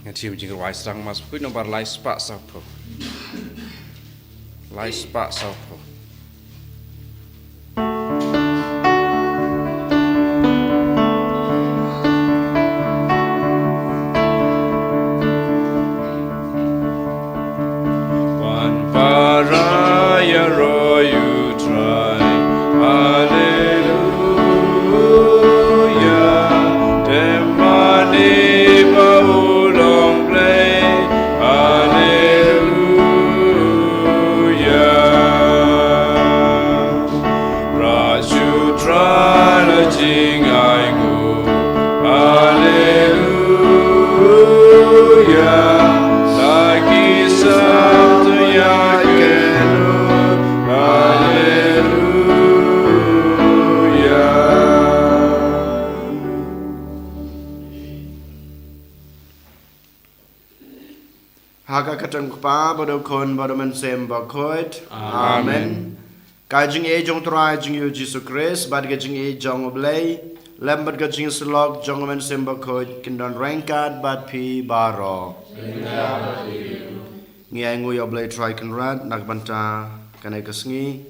Ngaji jingkar wais rang mas pui nomor lais pak sapo. Lais pak sapo. One paraya royu try. Hallelujah. Demani baulong play. Hallelujah. Raju trala jingai go. Hallelujah. Lagi sabtu yakenu. Hallelujah. Haka katang pa bodo kon bodo men sem bakoit. Amen. Kajing e jong trai jing yu Jesus Christ bad ga jing e jong oblay lambad ga jing slok jong men sem bakoit kindon rangkat bad pi baro. Ngiai ngui oblay trai kenrat nak banta kanai kasngi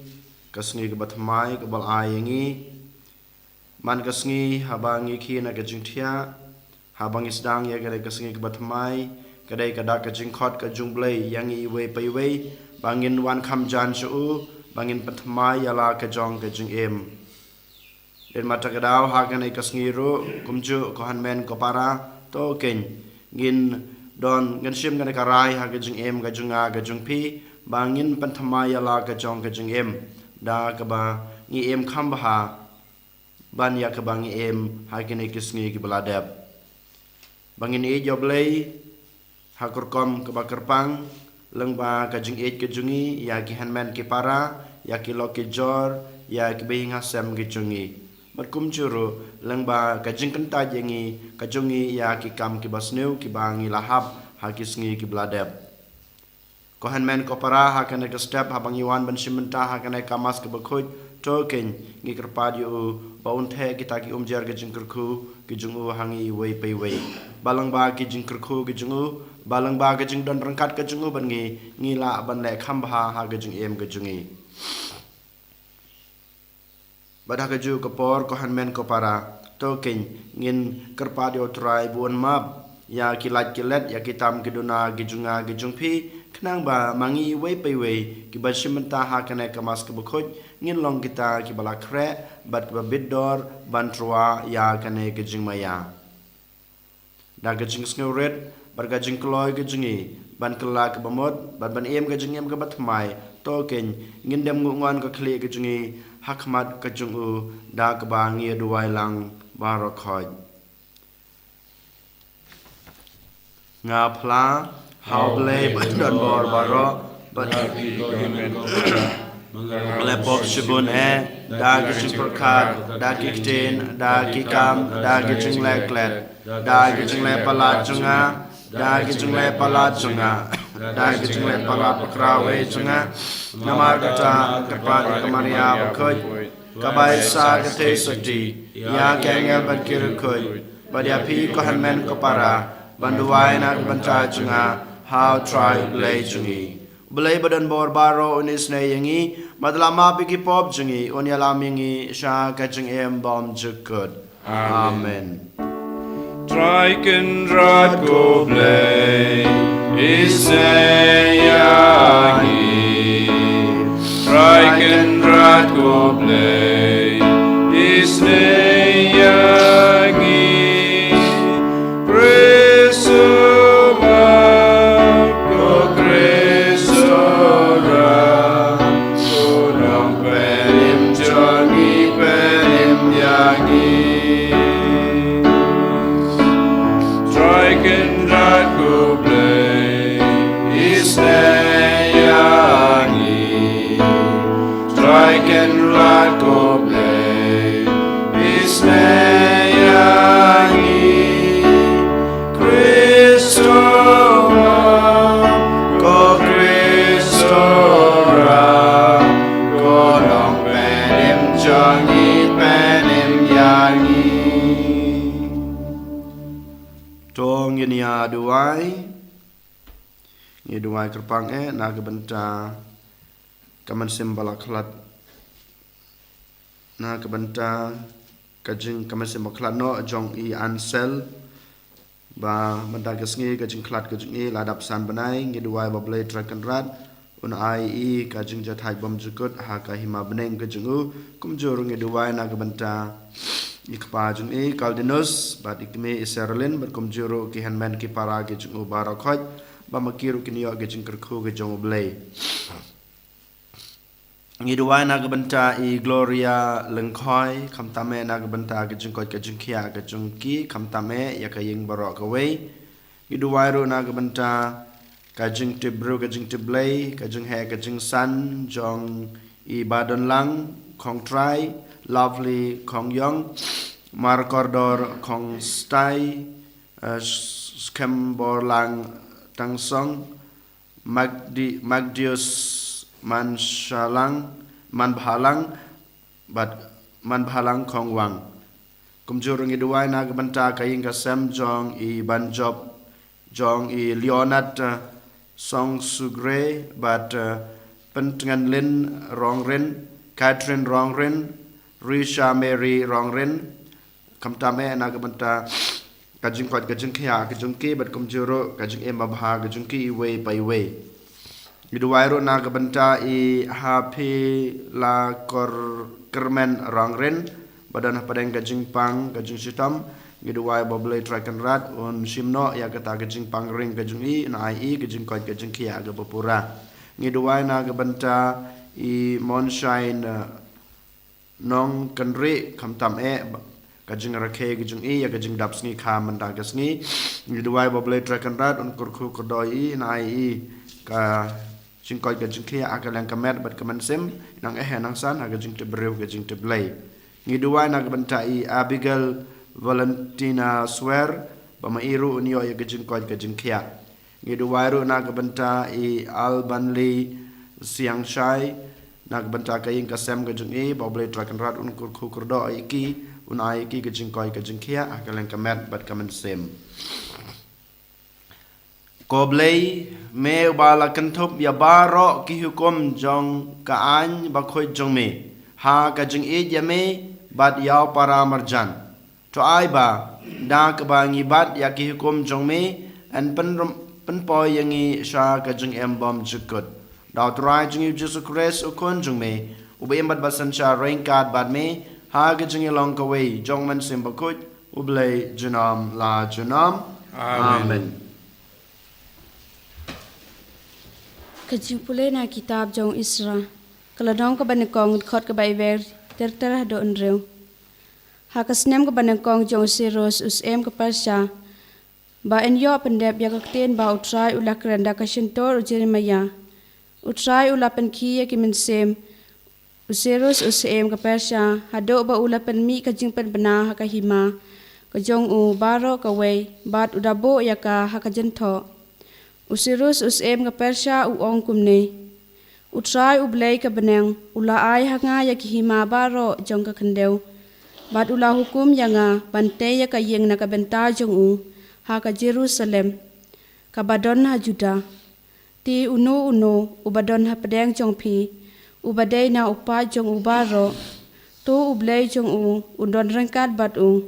ke batmai ke bal ayengi man kasngi habangi ki na ga jing thia habangi sedang ya kanai kasngi ke batmai kadai kada ka jing khot ka jung blay yang i we pai we bangin wan kham jan chu bangin patmai yala ka jong ka jing em den mata kadau ha kanai kasngi ro kumju ko hanmen ko para to ken ngin don ngan sim kanai karai ha ka jing em ka junga ka jung pi bangin patmai yala ka jong ka jing em da ka ba ngi em kham ba ha ban ya ka bangi em ha kanai kasngi ki baladap bangin e joblay hakurkom ke bakerpang lengba kajing ej kejungi ya ki hanman ki para ya ki lo ki jor ya ki behing hasam ki jungi matkum juru lengba kajing kenta jengi kajungi ya ki kam ki basneu ki bangi lahap ha ki sngi ki bladep ko hanman ko para ha kana ke step ha bangi wan ban simenta ha kana kamas ke bakhoj token ngi kerpad yu baun the kita ki umjar ke jingkerku ki jungu hangi wei pai wei balang ba ki jingkerku ki jungu balang ba ke jing don rangkat ke jungu ban ngi la ban le kham ba ha ke jing em ke jungi bada ke ju ke por ko hanmen ko para token ngin kerpad yo trai buon map ya kilat kilet ya kitam ki duna ki junga ki jungpi kenang ba mangi wei pai wei ki ba simenta ha kana kamas ke bukhoj ngin long kita ki bala kre bat ba bidor bantrua ya kana ke jing maya da ke jing sngoret barga jing kloy ke jingi ban kala ke bamot ban em ke jing em ke batmai to ken ngin dem ngon ke khle ke jingi hakmat ke jungu da ke ba ngi duwai lang baro khoj nga phla hauble ban bor baro ban le pop shibun da ke jing prakhat da ke ten da ke kam da ke jing leklet da ke jing le pala junga da ke jing le pala junga da ke jing le pala pakrawe junga namar kata kerpa kamaria bakhoj kabai sa ke te sakti ya kengel ban kirukoj badia pi ko hanmen ko para banduai na banta junga how try play jungi Belai badan bor baro unis na yangi madlama piki pop jungi onyalaming sha kaching em bom jukut. Amen. Triken drat go play is yangi. Triken drat go play is yangi. to nginia duai ngi duai kerpang na kebenta kaman simbala klat na kebenta kajing kaman simbala klat no jong i ansel ba benda kesngi kajing klat kajing i ladap san benai ngi duai ba blai trakan rat un ai i kajing jathai bom jukut ha ka hima beneng kajing u kumjur ngi duai na kebenta ikpa jung e Caldinus bat ikme Iserlin bat kumjuro ki handman ki para ki jung barakhat ba makiru ki niyo ki jung kerku ki jung blay ngiduwa na gabanta i Gloria lengkhoi khamtame na gabanta ki jung kot ki jung khia ki jung ki khamtame ya ka ying barak away ngiduwa ro na gabanta ka jung tibru ka jung tiblay ka jung he ka jung san jong i badon lang khong trai lovely Kong Young, Marcordor Kong Stai, Skemborlang Tangsong, Magdius Manbhalang, but Manbhalang Kong Wang. Kumjurung iduai na gabanta kaying kasem jong i banjob jong i Leonard Song Sugre, but Pentengan Lin Rongrin, Catherine Rongrin, Risha Mary Rongrin kamtame na gabanta kajing kwat kajing khia kajing ki bat kumjuro kajing emba bha kajing ki way by way iduwairo na gabanta I happy la kermen Rongrin badan padang kajing pang kajing sitam iduwai boblay trakan rat un simno ya kata kajing pang ring kajing I na I kajing kwat kajing khia gabapura iduwai na gabanta I Monshine nong kanri kamtam kajing rakhe kajing I ya kajing dapsni kha manda kasni ngiduai boblay trakan rat un kurku kodoi na I ka jingkoi kajing khia akalang kamet bat kamansim nang nang san kajing tebrew kajing teblay ngiduai na gabanta I Abigail Valentina Swear pamairu unyo ya kajing koi kajing khia ngiduai ro na gabanta I Albanli Siangshai nagbanta kaying kasem kajing I boblay trakan rat un kurdo iki un iki kajing koi kajing khia akalang kamet bat kamen sem koblay me bala kanthop ya baro ki hukum jong kaan bakhoi jong me ha kajing I yame bat yaw para marjan to ai ba da ka ba ngi bat ya ki hukum jong me an pen poy yangi sha kajing embom jukut Dao trai jung Jesus Christ ukon jung me ube embat basan cha rain card bad me ha ga jung long ka way jong man sim bakut ublay junam la junam amen Kajing pulay na kitab jong Isra kaladong ka banakong khot ka baiver ter do unrew ha kasnem ka banakong jong Siros usem ka Persya ba enyo pendep ya kakten ba utrai ulakranda ka shintor Jeremiah utrai ulapan kiya kimensem Userus usem ka Persya hado ba ulapan mi kajing penbena ka hima ka jong u baro ka way bat udabo ya ka hakajento Userus usem ka Persya uong kumne utrai ublay ka beneng ula ay hanga ya ki hima baro jong ka kandew bat ula hukum ya nga bante ya ka yeng na ka benta jong u ha ka Jerusalem ka badon ha Juda ti uno ubadon ha pedeng jong pi ubadai na upa jong ubaro tu ublay jong u undon rengkat bat u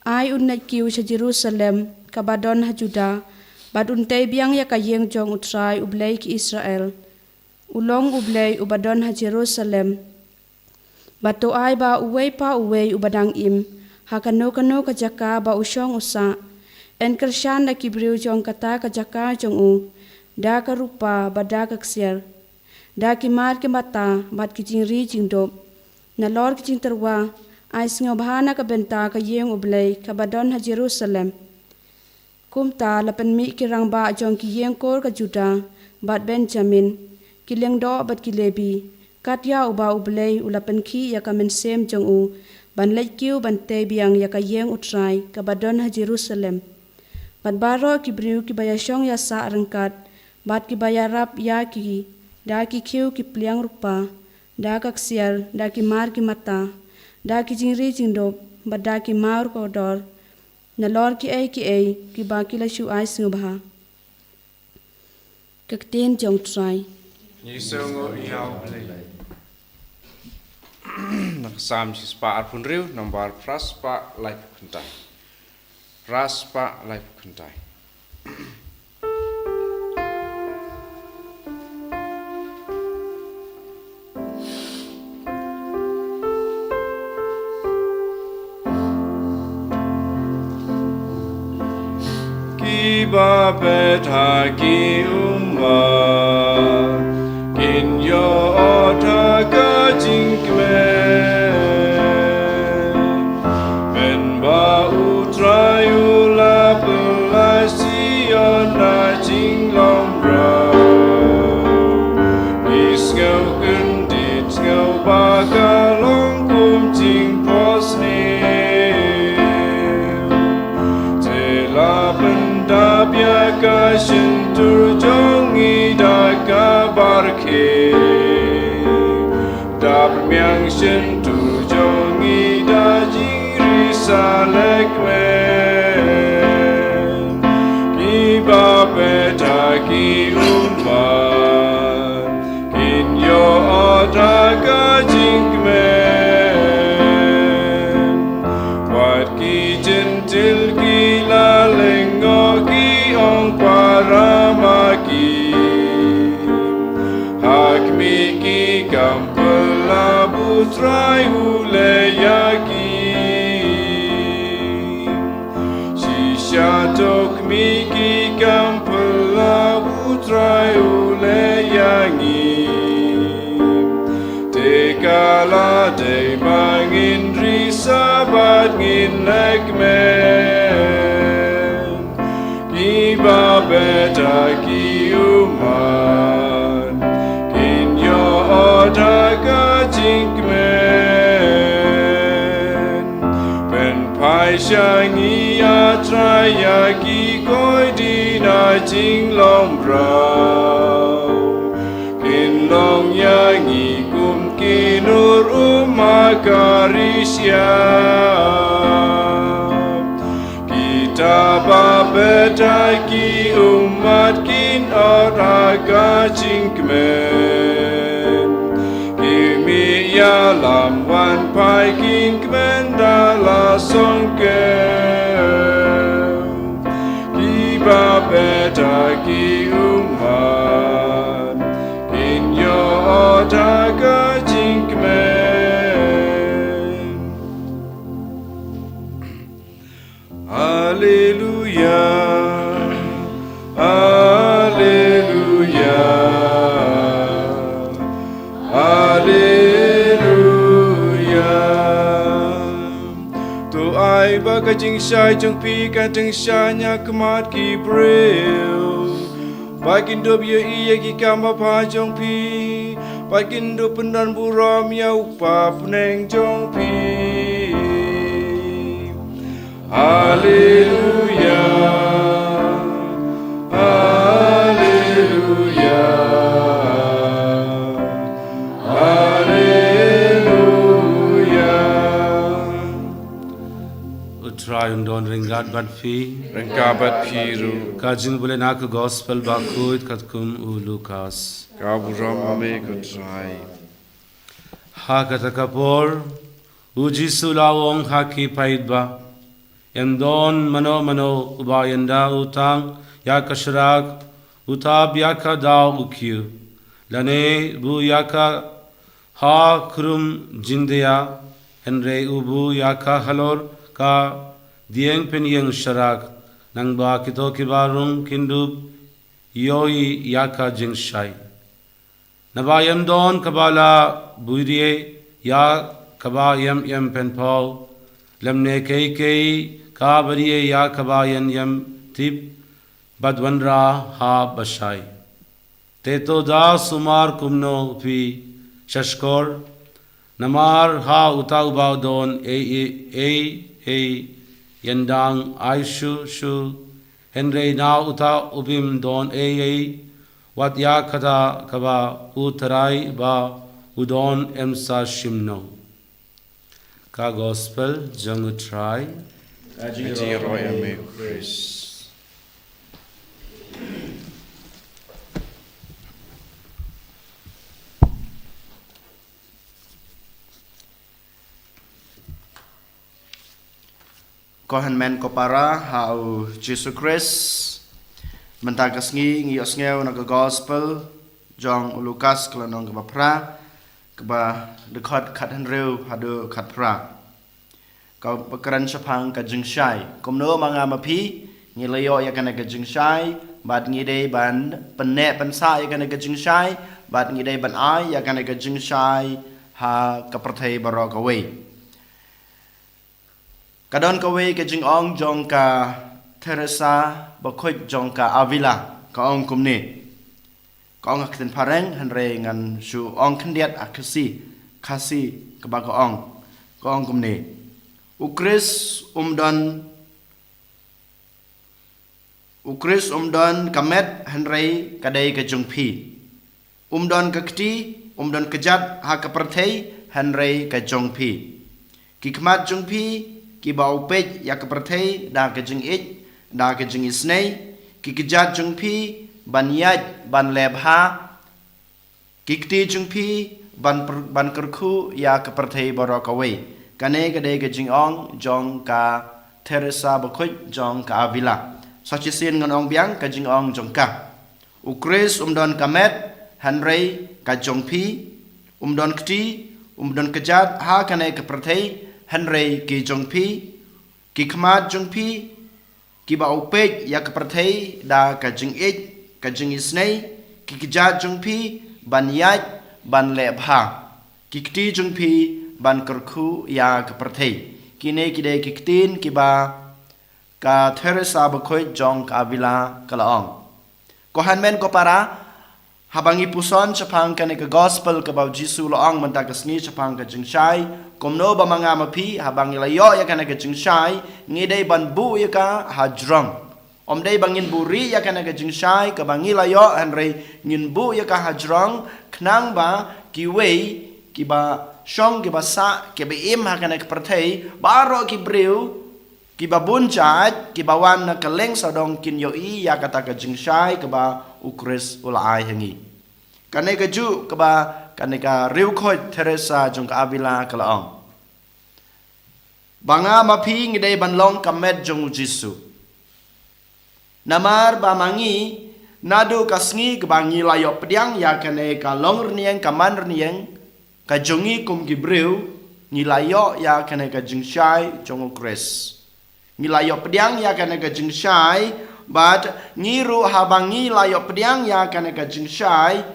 ai unnat kiu sa Jerusalem kabadon ha Juda bat untay biang ya kayeng jong utray ublay ki Israel ulong ublay ubadon ha Jerusalem bat tu ai ba uway pa uway ubadang im ha kano kajaka ba usyong usa en kersyan na kibriw jong kata kajaka jong u da ka rupa bada ka ksiar da ki mar ki mata bat ki jingri jingdop na lor ki jing terwa ai singo bahana ka benta ka yeng ublay ka badon ha Jerusalem kumta lapan mi ki rang ba jong ki yeng kor ka Juda bat Benjamin ki leng do bat ki Lebi kat ya uba ublay ulapan ki ya ka mensem jong u ban lek kiu ban te biang ya ka yeng utrai ka badon ha Jerusalem bat baro ki briu ki bayasyong ya sa rengkat bat ki bayarap ya ki da ki kiu ki pliang rupa da ka ksiar da ki mar ki mata da ki jingri jingdop bat da ki mar ko dor na lor ki ba ki la shu ai sing ba kakten jong trai Như sơ ngộ nhau lệ Nak sam si spa arpun riu Nambar pras pa lai kuntai Pras pa lai kuntai Ki ba beta ki Kin yo ota ka jinkme Ben ba utrayu la pelasi na jinglong bra Isngau kundit ngau ba ka long kum jing posne Te la benda bia ka shintur jongi da ka barke Da permiang shintur jongi da jiri salek men Ki ba beta ki uman Kin yo ada ka jing men Wat ki jentil ki la lengo ki ong paramaki Hakmi ki kampela butrai uleyaki Shisha tok mi ki kampela butrai uleyangi Tekala de bangin risabat ngin lekmen Ki ba beta ki uman Kin yo oda ka jinkmen Ben pai shangi atraya ki koi di na jinglong brau Kin long yangi kum kinur umakarisya Kita babeta ki umat kin oraga jinkmen Kimi ya lam wan pai kin kmen dala songkem Ki babeta ki umat Kin yo oraga jinkmen Hallelujah, Hallelujah, Hallelujah. Tu ai ba ka jing shai jong pi ka teng sha nya kmat ki breu. Ba kin do bia iya ki kamba pa jong pi. Ba kin do pendan buram ya upa puneng jong pi. Hallelujah, Hallelujah, Hallelujah. Utrai undon ringat bat fi Rengkabat piru, kajin boleh nak gospel bakut katkum u Lukas kaburam ame kutrai. ha kata kapor uji sulawong haki paidba Yandon mano ubayanda utang yaka shrak utab yaka daw ukyu lane bu yaka ha krum jindeya henre ubu yaka halor ka dieng penyeng shrak nang ba kito kibarung kindub yoi yaka jingshai nabayam don kabala buirie ya kabayam yam penpau lamne kei ka bariye ya kabayan yam tip badwanra ha bashai teto da sumar kumno pi shashkor namar ha uta ubaw don e yandang aishu shu henre na uta ubim don wat ya kata kaba utarai ba udon emsa shimno ka gospel jang utrai Kajing Roy Ame Chris. Kohan men ko para hau Jesus Christ mentakas ngi osngeu na gospel jong Lukas kelanong ke pra keba dekat kat henreu hadu kat pra kau pekeran sapang ka jingshai komno manga mapi ngi leyo ya kana ka jingshai bad ngi dei ban penne pansa ya kana ka jingshai bad ngi dei ban ai ya kana ka jingshai ha ka prathai baro ka wei kadon ka wei ka jing ong jong ka Teresa bakhoi jong ka Avila ka ong kumni ka ong akten pareng hanre ngan su ong khendiat akasi ka ba ka ong kumni Ukris umdon kamet hanre kadai ka jongpi umdon ka kti umdon kejat ha ka perthei hanre ka jongpi ki kmat jongpi ki bau pej ya ka perthei da ka jing ich da ka jing isnei ki kejat jongpi ban yaj ban lebha ki kti jongpi ban kerku ya ka perthei borokawei kane kadai ka jing ong jong ka Teresa bakhoi jong ka Avila sachi sin ngon ong biang ka jing ong jong ka Ukris umdon kamet hanrei ka jongpi umdon kti umdon kejat ha kane ka perthei hanrei ki jongpi ki kmat jongpi ki ba upej ya ka perthei da ka jing ich ka jing isnei ki kejat jongpi ban yaj ban lebha ki kti jongpi ban kerku ya ka perthei kine kide ki ktin ki ba ka Teresa bakhoi jong ka Avila kalaong ko hanmen ko para habangi puson chapang kane ka gospel ka bau Jisu laong mentakas ngi chapang ka jingshai komno ba mga mapi habangi layo ya kane ka jingshai ngidei ban bu ya ka hajrong omdei bangin buri ya kane ka jingshai ka bangi layo hanrei ngin bu ya ka hajrong knang ba kiwei ki ba shong ki ba sa ki ba im ha kane ka perthei baro ki breu ki ba bunjat ki ba wan na kaleng sadong kin yo i ya kata ka jingshai ka ba Ukris ulai hangi kane ka ju ka ba kane ka riu khoi Teresa jong ka Avila kalaong banga mapi ngidei ban long kamet jong Jisu namar ba mangi nadu kasngi ka bangi layo pediang ya kane ka long rnieng ka man rnieng ka jongi kum gibreu nilayo ya kane ka jingshai jong Ukris nilayo pediang ya kane ka jingshai but ngiru habangi layo pediang ya kane ka jingshai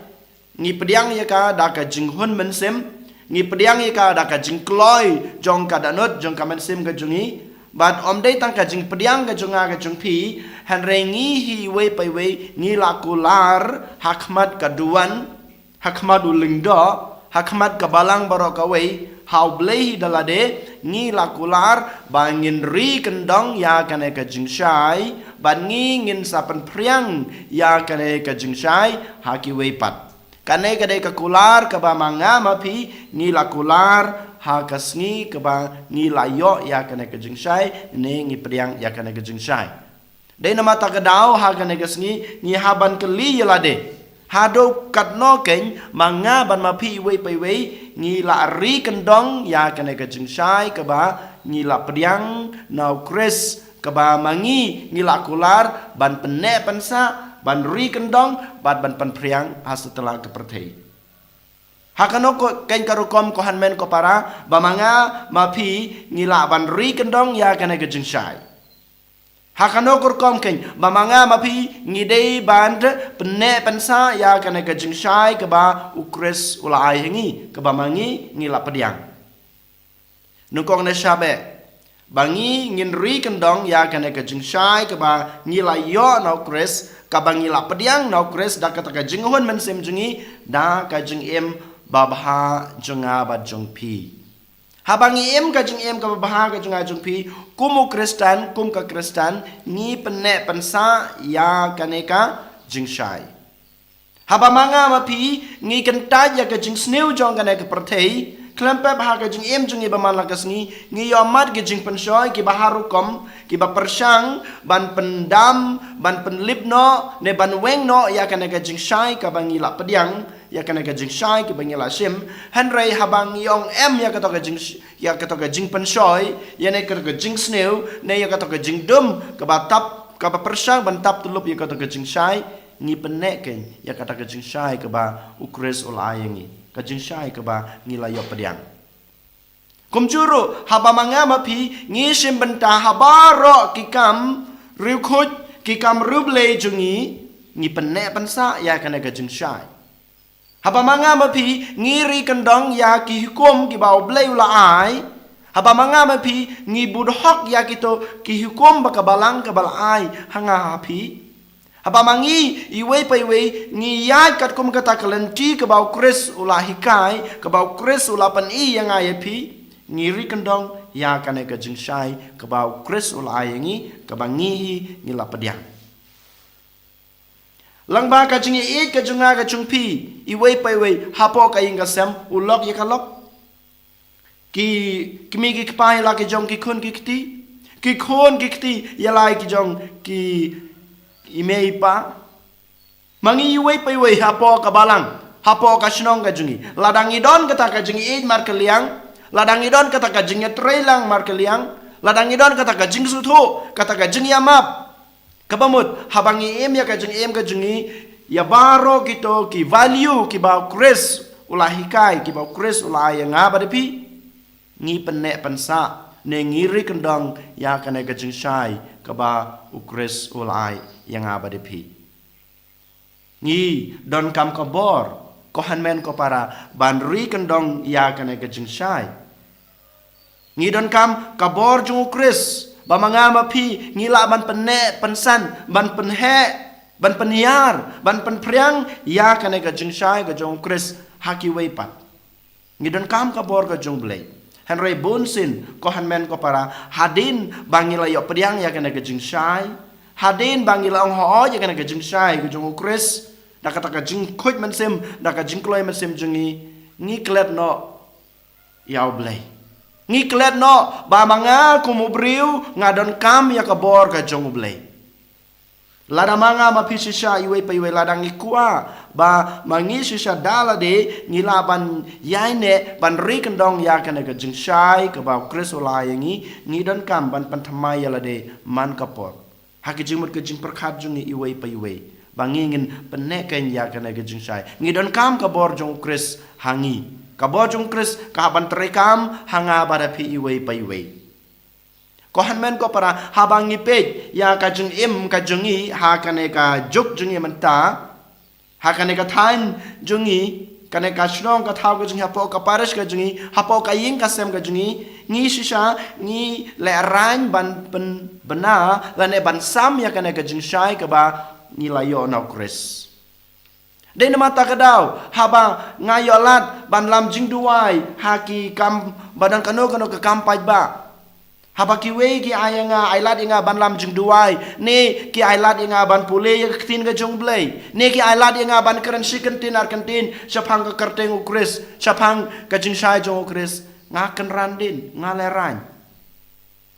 ngi pediang ya ka da ka jinghun mensem ngi pediang ya ka da ka jingkloi jong ka danut jong ka mensem ka jungi but omdei tang ka jing pediang ka jonga ka jongpi hanre ngi hi we pai we ngi lakular hakmat ka duan hakmat ulingdo hakmat ka balang barok away hau blei dalade ngi lakular bangin ri kendong ya kane ka jingshai ban ngi ngin sapan priang ya kane ka jingshai haki wei pat kane ka de ka kular ka ba manga mapi ngi lakular ha kasngi ka ba ngi layo ya kane ka jingshai ne ngi priang ya kane ka jingshai de na mata ka dau ha kane ka sngi ngi haban keli yalade hado katno keng manga ban mapi wei pai wei ngi la ri kendong ya kane ka jingshai ka ba ngi la priang nau Chris ka ba mangi ngi la kular ban penne pansa ban ri kendong ban pan priang ha setelah ke perthei hakano ko ken karukom ko hanmen ko para ba manga mapi ngi la ban ri kendong ya kane ka jingshai hakano kurkom ken mamanga mapi ngidei band penne pensa ya kane ka jingshai ka ba Ukris ulai hangi ka ba mangi ngila pediang nukong na shabe bangi ngin ri kendong ya kane ka jingshai ka ba ngila yo na Ukris ka ba ngila pediang na Ukris da kata ka jinghun mensem jungi da ka jingim babha junga ba jungpi habangi em ka jing em ka baha ka junga jungpi kumu Kristen kum ka Kristen ni penne pensa ya kaneka jingshai habamanga mapi ngi kenta ya ka jing sneu jong kaneka perthei Klempep ha ka jing em jing iba man lakas ngi yomat ke jing penshoy ki baharukom ki ba persang ban pendam ban penlipno ne ban wengno ya kana ka jing shai ka bangila pediang ya kana ka jing shai ki bangila sim hanrei habang yong em ya ka to ka jing penshoy ya ne ka jing sneu ne ya ka to ka jing dum ka ba tap ka ba persang ban tap tulup ya ka to ka jing shai ngi penek ken ya ka ta ka jing shai ka ba ukres ul ayangi kajing syai ke ba ngilayo pediang. Kum juru haba mangama pi ngisim benta haba ro kikam riukut kikam ruble jungi ngi penek pensa ya kana kajing syai. Haba mangama pi ngiri kendong ya ki hukum ki bau blei ula ai. Haba mangama pi ngi budhok ya kito ki hukum bakabalang kabalai hanga pi. Haba mangi iwe pa iwe ngi yai kat kum kata kalenti ke bau kris ulah hikai ke bau kris ulah pan i yang ai pi ngiri kendong ya kane ke jing syai ke bau kris ulah yangi ke bangi ngila pediang lang ba ka jing i ke junga ka chung pi iwe pa iwe hapo ka ing ka sem ulok ya kalok ki kimi ki pai la ke jong ki khun ki khun ki kti ya lai ki jong ki imei pa mangi iwe pa iwe hapo ka balang hapo ka shnong ka jungi ladang idon kata ka jungi id mar kaliang ladang idon kata ka jungi trailang mar kaliang ladang idon kata ka jing sutho kata ka jungi amap kabamut habangi em ya ka jungi ya baro kito ki value ki ba kres ulah hikai ki ba kres ulah yang abadapi ngi penek pensa ne ngiri kendang ya kana ka jing shai ka ba ukres ulai yang abadapi ngi don kam kabor kohan men ko para banri kendong ya kana ka jing shai ngi don kam kabor jung ukres ba mangama pi ngila ban pene pensan ban penhe ban peniar ban penpriang ya kana ka jing shai ka jung ukres haki weipat ngi don kam kabor ka jung blei Henry Bunsin kohan men ko para hadin bangila yo pediang ya kana kajing syai hadin bangila ong ho ya kana kajing syai ku jung ukris da kata kajing khoj men sem da kajing kloi men sem jungi ngi klet no yaw blai ngi klet no ba manga ku mubriu ngadon kam ya kabor ka jung blai lada manga ma pisisha iwe pa iwe ladang ikua ba mangi shisha dala de ngila ban yaine ban ri kendong ya kana ka jing shai ka ba kris ola yangi ngi don kam ban pan thamai yala de man kapor haki jingmut ka jing perkhat jungi iwe pa iwe bangingin peneken ya kana ka jing shai ngi don kam ka bor jong kris hangi ka bor jong kris ka ban trekam hanga bara pi iwe pa iwe kohan men ko para habang ngipet ya ka jung im ka jungi ha kane ka juk jungi menta ha kane ka than jungi kane ka shnong ka thau ka jungi hapo ka parish ka jungi hapo ka ying ka sem ka jungi ngi shisha ngi le ran ban pen bena lane ban sam ya kane ka jing shai ka ba ngi layo na kris de mata ka daw haba ngayolat ban lam jing duai haki kam badan kano ka kampai ba haba kiwe ki ayanga ailat inga ban lam jing duai ne ki ailat inga ban pule ya ktin ga jong blai ne ki ailat inga ban keren sikentin ar kentin sapang ka kerteng ukris sapang ka jing shai jong ukris nga ken randin nga leran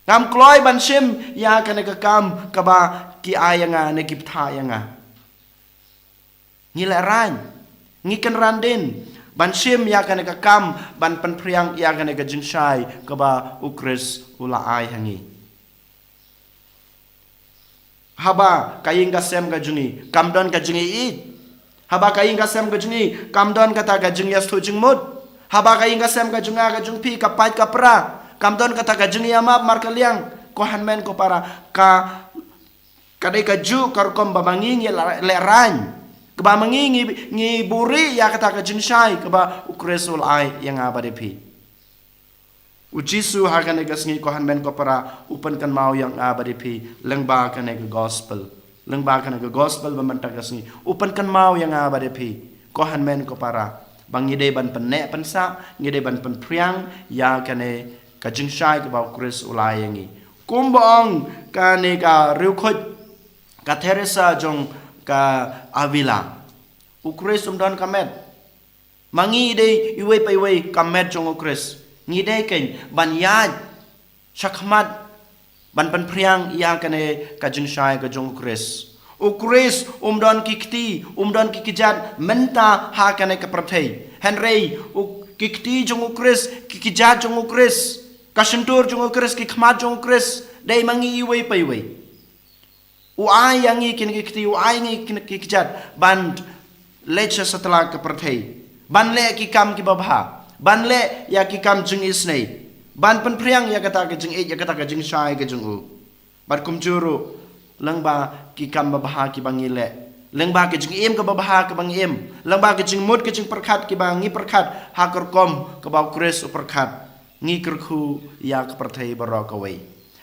ngam kloi ban sim ya kana ka kam ka ba ki ayanga ne ki ptha yanga ni leran ngi ken randin ban sim ya kana ka kam ban penpriang ya kana ka jing shai ka ba ukris ula ai hangi haba kaying ka sem ka jungi kam don ka jungi id haba kaying ka sem ka jungi kam don kata ka jungi as jing mud haba kaying ka sem ka junga ka jung pi ka pait ka pra kam don kata ka jungi amap mar kaliang ko han men ko para ka kadai ka ju kar kom ba mangingi le ran keba mengingi ngi buri ya kata ka jing shai keba ukresul ai yang abadapi ujisu hakane ka sngi ko han men ko para upan kan mau yang abadapi lengba kane ka gospel ba manta ka sngi upan kan mau yang abadapi ko han men ko para bangide ban penne pensa ngide ban pen priang ya kane ka jing shai keba ukresul ai yangi kumbong kane ka riukhot ka Teresa jong ka Avila ukres umdan kamet mangi de iwe pa iwe kamet jong Kris ngi de ken ban ya shakmat ban pan priang ya kane ka jing shai ka jong Kris o Kris don kikti don kikijat menta ha kane ka prathei henrei o kikti jong Kris kikijat jong Kris ka sentur jong Kris kikmat jong Kris de mangi iwe pa iwe o ai yang ngi kin kikti o ai ngi kin kikijat ban lecha setelah ka prathei ban le ki kam ki babha ban le ya ki kam jing isnei ban pen priang ya kata ke jing ya kata ke jing shai ke jing u bar kum juru lengba ki kam babha ki bangile lengba ke jing em ke babha ke bang em lengba ke jing mut ke jing perkhat ki bang ngi perkhat ha kor kom ke bau Kris perkhat ngi kerku ya ke perthai barok away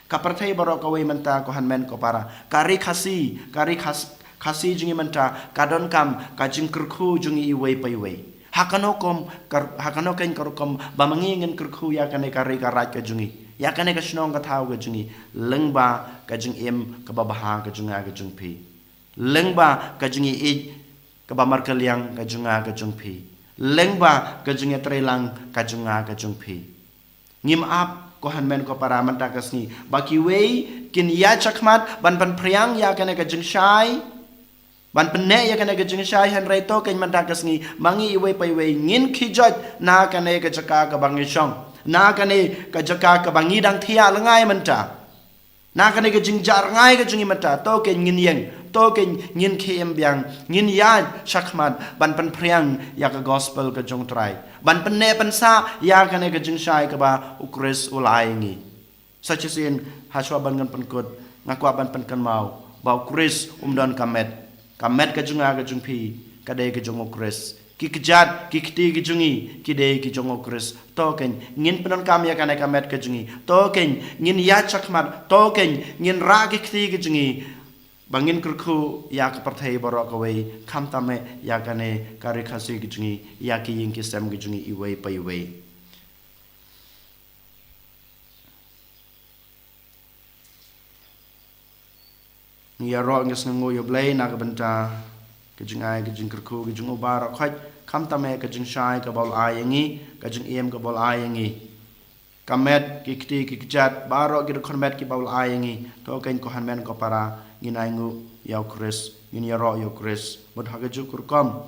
ka perthai barok away menta ko hanmen ko para kari khasi jingi menta kadon kam ka jing kerku jingi iwe pa iwe hakanokom hakanoken karukom bamangingen kerku ya kane kari karat ka jungi ya kane ka shnong ka thau ka jungi lengba ka jing em ka babaha ka junga ka jungpi lengba ka jungi I ka bamar kaliang ka junga ka jungpi lengba ka jungi trelang ka junga ka jungpi ngim ap ko hanmen ko para manta kasni baki wei kin ya chakmat ban priang ya kane ka jing shai ban penne ya kane ka jing shai han rai to ken manta kasni mangi iwe pa iwe ngin khijat na kane ka jaka ka bangi shong na kane ka jaka ka bangi dang thia langai manta na kane ka jing jar ngai ka jingi manta to ken ngin yeng to ken ngin khem byang ngin ya chakmat ban priang ya ka gospel ka jong trai ban penne pansa ya kane ka jing shai ka ba Kris ulai ngi sachisin haswa ban ngan pankut ngakwa ban pan kan mau ba Kris don kamet ka junga ka jungpi ka de ka jong Kris ki kjat ki kti ki jungi ki de ki jong Kris to ken ngin penon kam ya kane kamet ka jungi to ken ngin ya chakmat to ken ngin ra ki kti ki jungi bangin kerku ya ka parthai barok away kham tame ya kane kari khasi ki jungi ya ki yin ki sem ki jungi iwe pa iwe ya ro nges ngo yo blai na ka benta ke jing ai ke jing kerku ke jing obar khaj kham tame ke jing shai ka bol ai ngi ke jing em ka bol ai ngi kamet ki kti ki kjat baro ki khonmet ki bol ai ngi to ken ko hanmen ko para nginai ngu ya Kris ngin ya ro yo Kris mod ha ke ju kurkom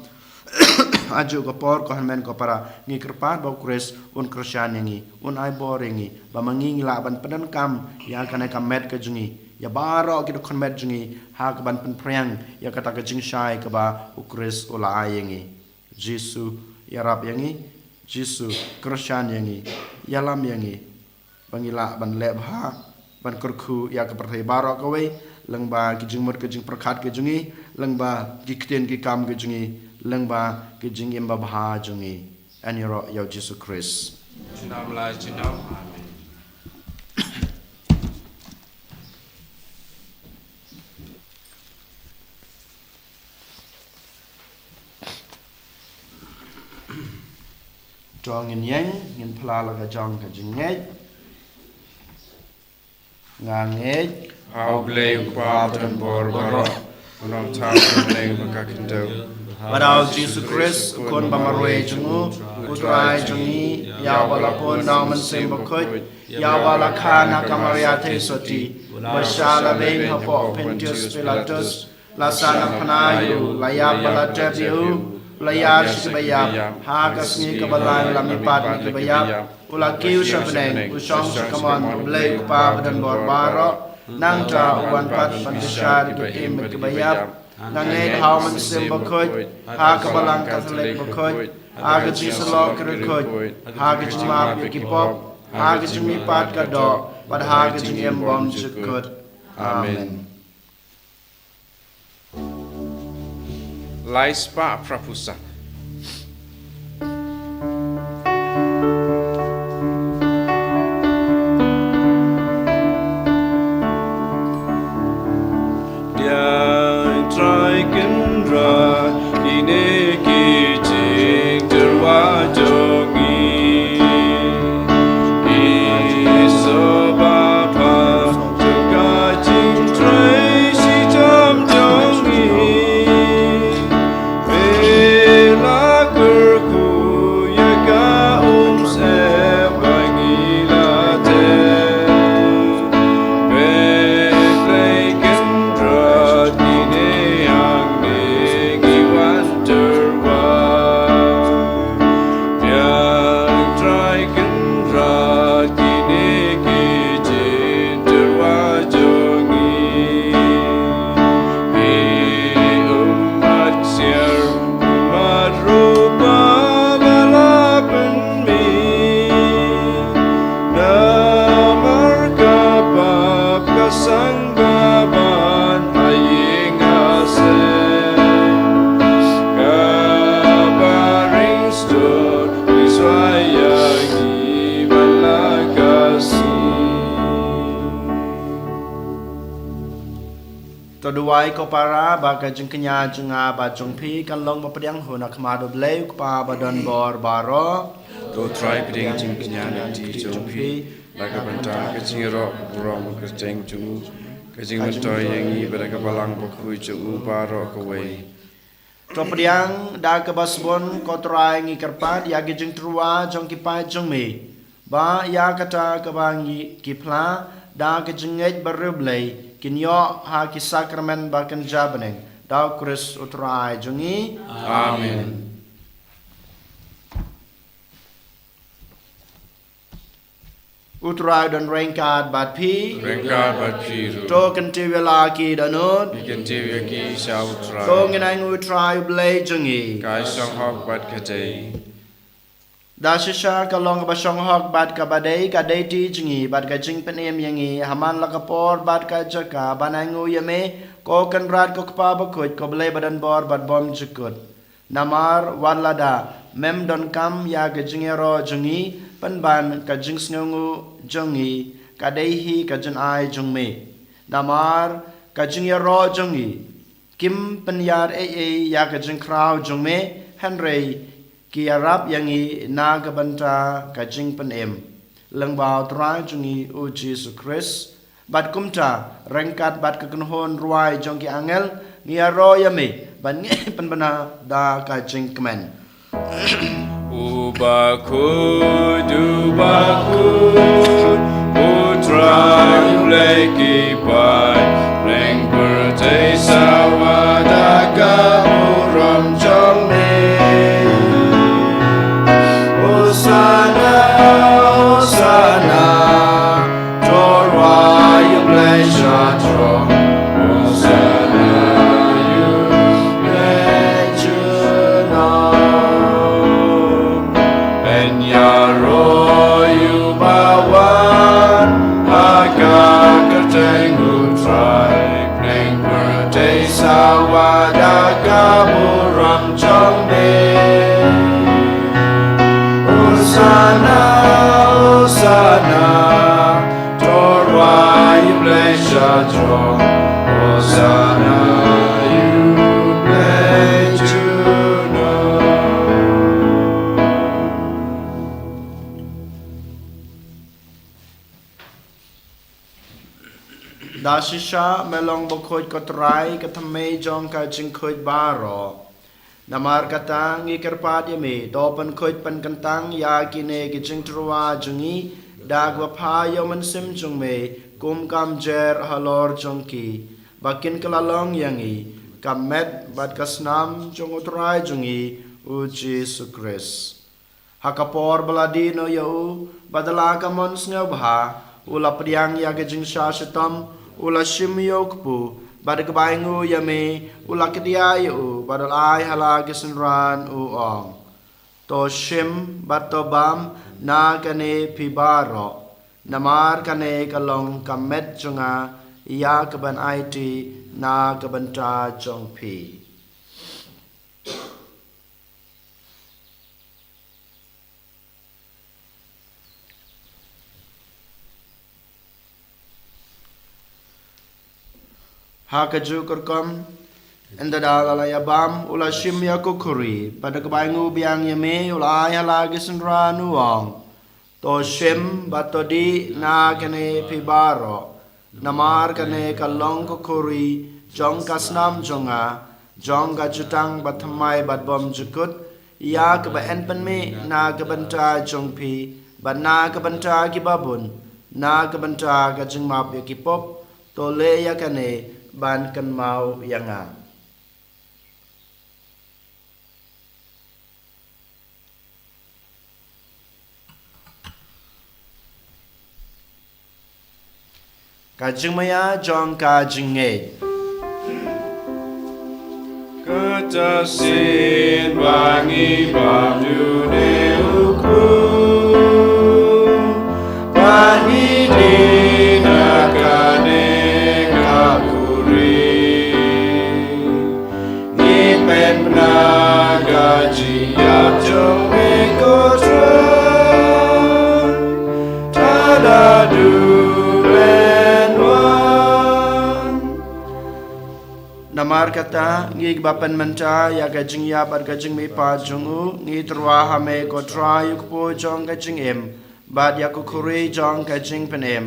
aju ko por ko hanmen ko para ngi kerpat bau Kris un Krisyan ngi un ai bor ngi ba mangi ngila ban pedan kam ya kana kamet ke jungi ya baro ki khonmet jungi ha ka ban pen priang ya kata ka jing shai ka ba Kris ola ai ngi Jesu ya rap yangi Jesu Krisyan yangi yalam yangi bangila ban le bha ban kurku ya ka perthai baro ka we lengba ki jing mur ke jing perkhat ke jungi lengba ki kten ki kam ke jungi lengba ki jing em ba bha jungi aniro ya Jesu Kris Chinam la chinam amen. Jong ngin pla la ka jong ka jing ngai ngai How blame Quadrant Borbaro, one of time name Bakakindo. Badao Jesu Kris kun bamarwe jungu utrai jungi ya wala pun nauman sembokut ya wala kana kamaria te soti washala lein hapo Pontius Pilatus lasana panayu layab bala debiu layar shibayab hagas ni kabalan lamipat ni kabayab ulakiu shabneng usong shakaman ublay kupa badan borbaro nang ta uwan pat pandishar ki im kabayab nangai hauman sembokut ha kabalang Catholic bokut aga jisalo kerukut haga jima pikipop haga jimi pat kado pad haga jim bom jukut amen Lai spa prapusa. Kurku Toduai ko para baka jeng kenya jenga ba jong pi kan long bapediang hona kemado bleu pa badan bor baro. To try peding jing kenya ti jong pi laga banta kajing ro rom kajing ju kajing mentoy yangi belaga balang bakui ju baro ko wei. Topediang da ke basbon kotrai ngi kerpat ya ge jeng trua jong kipai jong me. Ba ya kata ke bangi kipla da ke jengej berublei kinyo ha ki sakramen ba kan jabeneng da kris utrai jongi. Amen. Utrai dan rengkat bat pi. Rengkat bat pi. To kan ti wela ki danut. Ikan ti ki sa utrai. To ngenai utrai blei jongi. Kai song hok bat kajai. Da shisha ka long ba shong hok bat ka badai ka dai ti jingi bat ka jing penem yangi haman la ka por bat ka jaka banangu yame ko kan rat ko pa ba khoj ko blei badan bor bat bom jukut namar walada mem don kam ya ka jingero jingi pan ban ka jing sngu jongi ka dai hi ka jan ai jong me namar ka jingero jongi kim pen yar ya ka jing kraw jong me henry ki arab yangi na ka banta ka jing pen em leng bao tra jungi u Jesus Christ bat kumta rengkat bat ka kunhon ruai jong ki angel ni aro yame ban nge pen bana da ka jing kemen Ubakud putra leki pai reng pertai sawadaga muram jong me Hosanna, Hosanna, Torah, you pleasure draw. Hosanna, you pleasure now. And Yaro, you bawan, agak ketengu try. Neng berdei sawadaga muram jombe. Hosanna, Hosanna, Torah, you pleasure draw. Hosanna, you pleasure now. da shisha melong bokhoj kotrai ka thame jong ka jing khoj baro namar katang ikerpat yame dopan khoj pan kantang ya kine ki jing trua jungi dag wapha yoman sim jung me kum kam jer halor jong ki bakin kalalong yangi kamet bat kasnam jong utrai jungi u Jesus Christ hakapor baladino yau badala kamon snobha ula priang ya ke jing shashatam ula shimyo kpu bad kebaingu yame ula kedia yu badal ai hala kisenran u ong to shim batobam na kane pibaro namar kane kalong kamet junga ya keban IT na kebanta jong pi Hakaju kurkom enda dalala yabam ula shimya kukuri pada kebaingu biang yame ula ayah lagi senra nuang to shim batodi na kene pibaro namar kene kalong kukuri jong kasnam jonga jong gajutang bathamai batbom jukut ya keba enpen me na kebanta jong pi bat na kebanta kibabun na kebanta gajeng map yakipop to le yakane ban kan mau yanga kajing maya jong kajing nge Kata sin bangi bam dunia bangi dina kane kaburi ni pen naga jiap jong ekotra tada du ben wan Namar kata ngi bapan menta ya gajing ya bar gajing me pa jungu ngi trwa hame ko tra yuk po jong gajing em bad ya ko kuri jong gajing pen em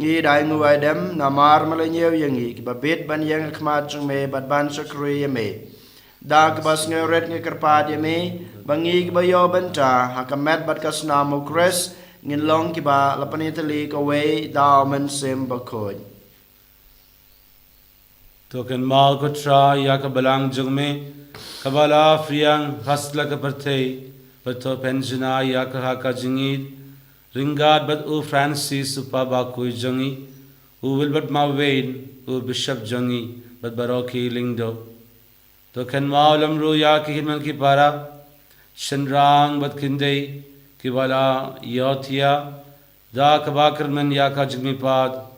ngi dai ngu adam namar malenyew yangi ki babet ban yang khmat jong me bad ban sakri me da ka bas ngeret ngi kerpad me bangi ki bayo benta hakamet bad kasna mo kres ngin long ki ba lapanitali ko we da men sem bakoj Token mal ko tra ya ka balang jung me kabala friang hasla ka partei pato pensiona ya ka ha ka jingid ringad bat u Francis upa ba kui jungi u wilbert ma wain u bishop jungi bat baroki lingdo token malam ru ya ki himan ki para shenrang bat kindei ki wala yotia da ka bakar man ya ka jingmi pad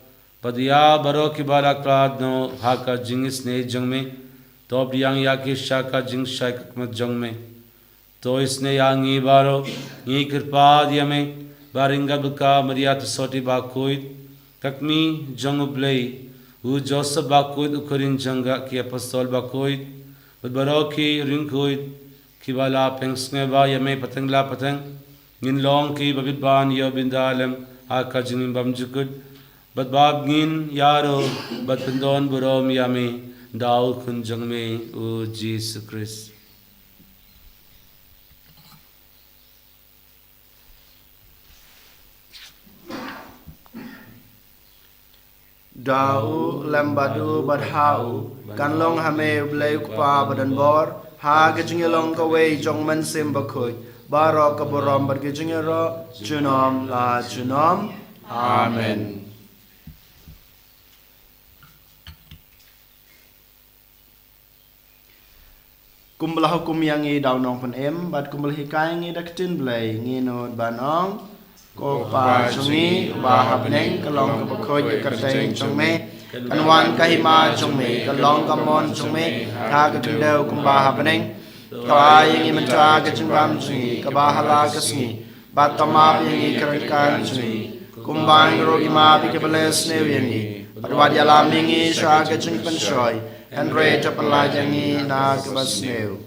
Padya baro ki bala klad no haka jingis ne jang me to priyang ya ki shaka jing shak mat jang me to isne yangi baro ni kirpa diya me baringa buka maria to soti ba koid kakmi jang ublei u joseph ba koid ukurin janga ki apostol ba koid baro ki ring koid ki bala pengsne ba ya me patangla patang nin long ki babit ban yo bindalem haka jingim bam jukut Bat bab ngin yaro bat pendon burom yami daul kunjang me o Jesus Christ. Dau lambadu badhau kan long hame blai kupa badan bor ha gejingelong ka we jong man sim bakoi baro ka borom bar gejingero junom la junom amen. Kumblah hukum yang ngi daw nong pen em bat kumblah hikai ngi daktin blai ngi not banong ko pa chungi ba habneng kalong ka bakhoj karteng chung me kanwan kahima chung me kalong kamon chung me tha ka tindeu kumba habneng ka ngi mantra ka chungam chungi ka ba hala ka sngi bat tama ngi karkan chungi kumbang ro ima bi ke bless ne ngi patwad yalam ngi sha ka chung pen shoi Andre tapan lajangi na kebas new.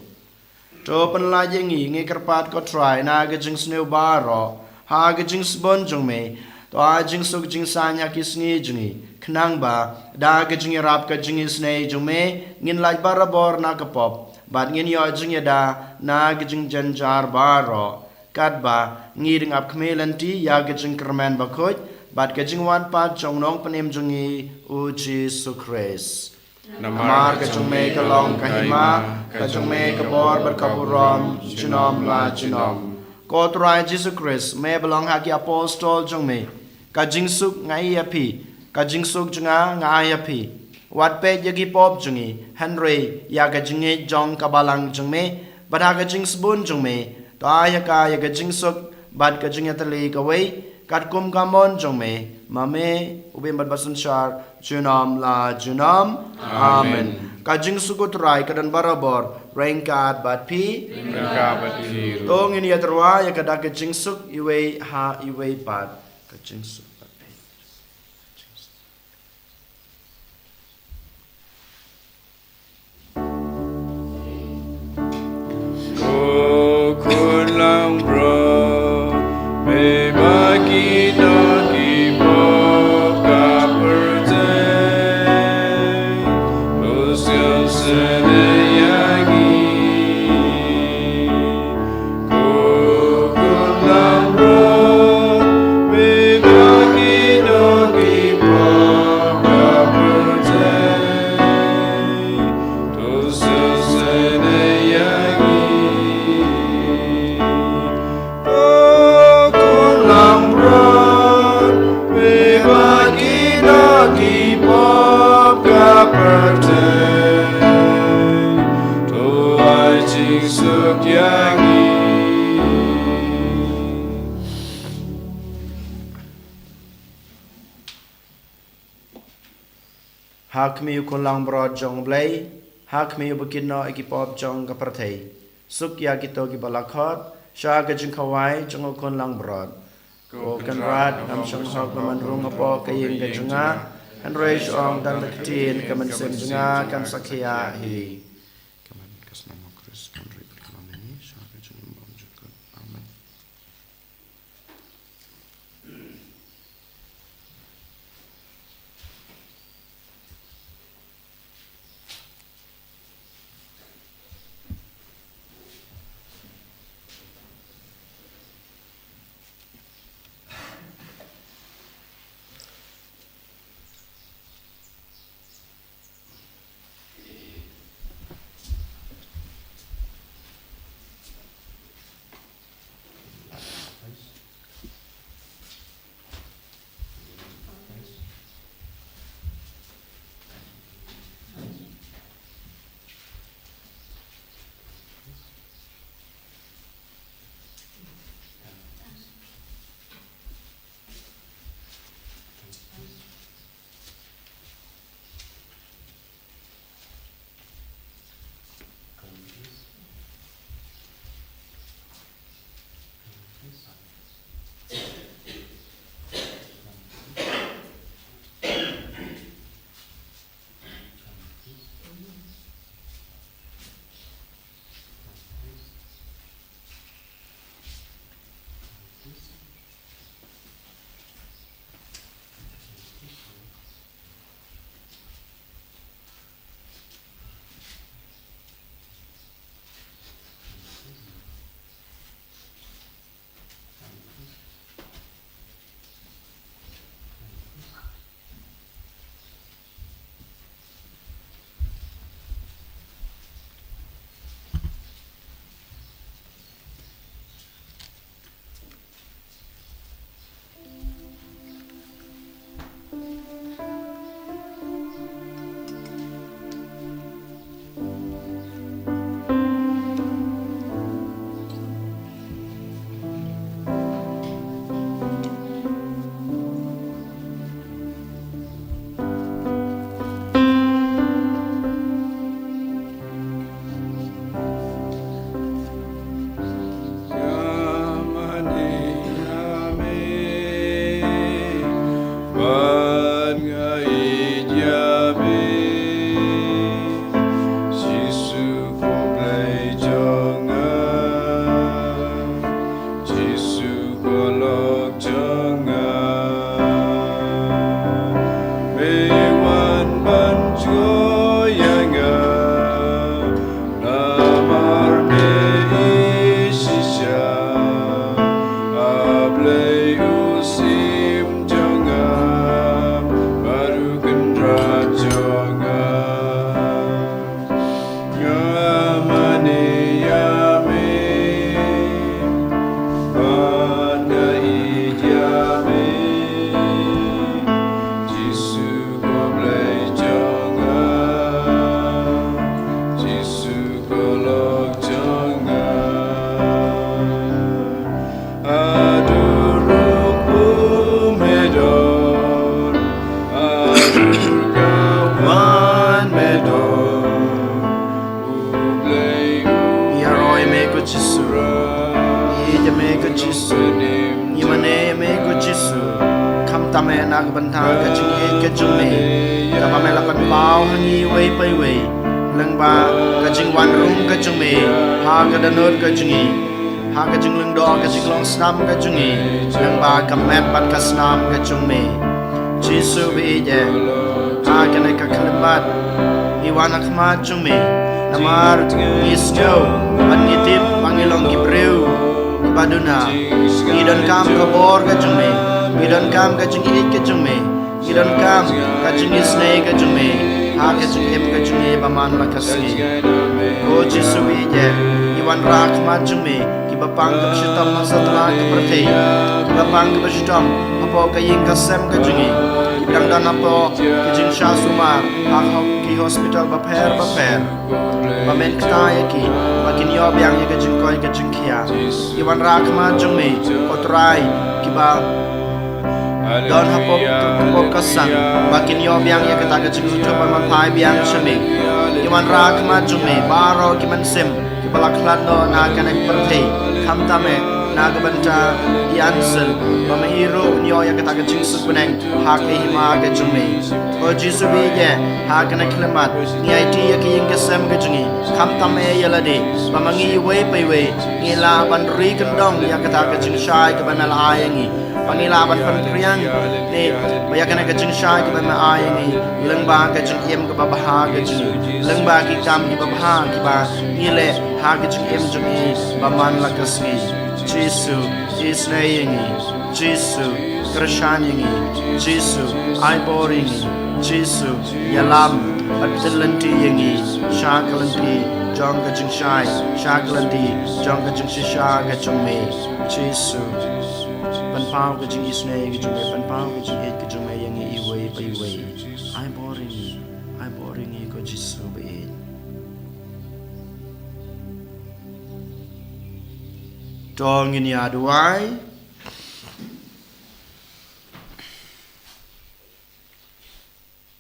Topan lajangi ngi kerpat ko try na gajing snew baro. Ha gajing sbon jong me. To a jing suk jing sanya kis ngi jingi. Knang ba da gajing rap ka jing snei jong me ngin laj barabor na kapop. Bat ngin yo jing da na gajing janjar baro. Kat ba ngi ring ap kmelanti ya gajing kerman bakoj. Bat gajing wan pat jong nong panem jongi uji sukres. Namar ka chung me ka long ka hima ka chung me ka bor bar ka burom junom la junom ko trai Jesus Christ me belong ha ki apostol chung me ka jing suk ngai api ka jing suk junga ngai api wat pe yagi pop jungi Henry ya ka jinge jong ka balang chung me bada ka jing sbun chung me ta ya ka jing suk bad ka jing atali ka wei kat kum ka mon chung me mame ubim bad basun shar junam la junam amen kajing sukut rai kadan barabor rengkat bat pi tong ini ya terwa ya kada kajing suk iwe ha iwe pat kajing suk bat pi ko kun lang bro me bagi dagi bo ka perte usia sene yagi ko kun lang bro me bagi dagi bo ka perte usia sene yagi hak mi ukon lang brod jong blay hak mi ubukin no ekipop jong kapartay suk ya kito ki balakot sha ka jing kawai jong ukon lang brod ko kan rat am shong hok man rung apo kayeng ka junga kan reis ong dan lekitin kaman sem jenga kan sakya hi kaman kasnama Kris kan ribet kaman ini syaka jengim bam juga amen. tame nak bantang ka jingi ka jungme ka pamela kan pau hangi wei pai wei leng ba ka jing wan rum ka jungme ha ka danot ka jingi ha ka jing leng do ka jing long snam ka jingi leng ba ka met bat ka snam ka jungme jisu bi je ha ka ne ka khalmat iwana khma jungme namar isno anitip pangilong gibreu baduna idon kam ka bor ka jungme idon kam ka jing ik ka jungme idon kam ka jing isne ka jungme ha ka jing ep ka jungme baman la kasni ko jisu bi je iwan rak ma jungme ki bapang ka shitam masatla ka prate ki bapang ka shitam apo ka yin ka sem ka jungi dang dan apo ki jing sha sumar ha ki hospital ba pher ba men kta ya ki makin yo biang ya ka jing koi ka jing khia iwan rak ma jungme otrai ki ba don hapok kasang makin yo biang ya kata ka jing sutra man phai biang shame iwan rak ma jungme baro ki man sim ki balak hlat no na kanek prate kham ta me nagabanta iansel bamahiro nyo yakata ka jingsu kuneng hak hima ka jungme o jisu bige hak na klemat ni it yaking kesem ka jungi kam tam e yalade bamangi we paiwe ngila ban ri kendong yakata ka jingshai ka banal ayangi pangila ban pan kriang ni bayakana ka jingshai ka banal ayangi lengba ka jing yem ka babaha ka jing lengba ki kam ki babaha ki ba ngile ha ka jing yem jungi baman la kasni Jisu isnayengi Jisu krishanyengi Jisu aiboringi Jisu yalam atlanti yengi shakalanti jonga jingshai shakalanti jonga jingshisha ga jungme Jisu panpao ga jing isnayengi jungme panpao ga jing ga jungme yengi iwe iwe aiboringi ko Jisu be Dong ini aduai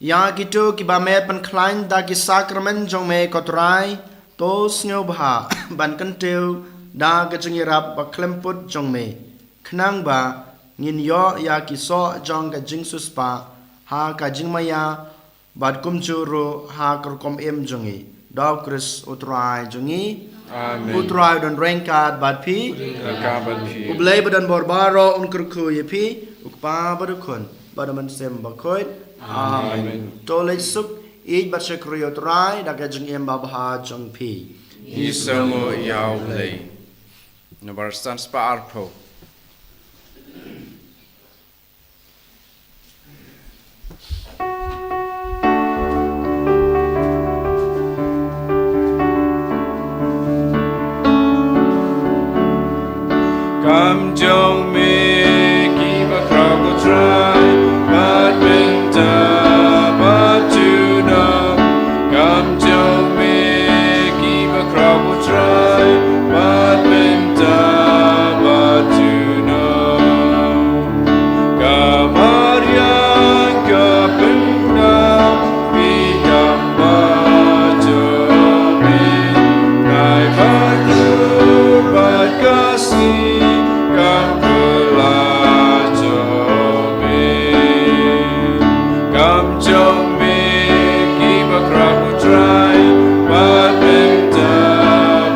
Ya gitu kibamet penklein dagi sakramen jong me kotrai tos ngobha ban kentiu da gejengirap baklemput jong me kenang ba ngin yo ya kiso jong ga jingsus pa ha ka jingmaya bad kumjuro ha kerkom em jongi daw kris utrai jongi Amen. Utrai dan rengkat bad pi Kabat pi. Ublay badan borbaro unkurku yepi ukpa badukun badaman sem bakoit amen tolej sup ij batsakriyo trai dagajeng em babha jong pi Isango yaw lay. Nabar stans pa arpo. Come jong me keep a crowd try but winter but you know come jong me keep a crowd try but winter but you know come on young kapunda be come jong me I but kasi Come jong me, keep a crowd will try, but winter,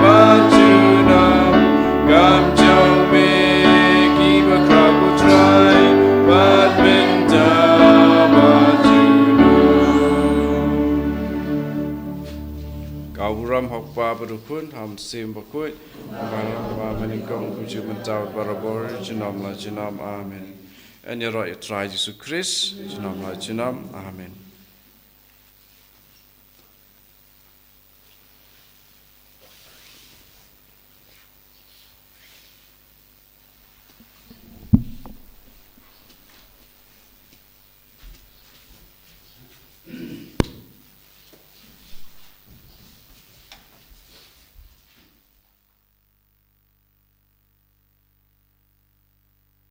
but you know. Come jong me, keep a crowd will try, but winter, but you know. Kau ram hok pa berukun, ham sim bakut, barang menikam kucu mentau barabor, jenam la jenam, amen. En je roi het Jezus Christus, in naam van Amen.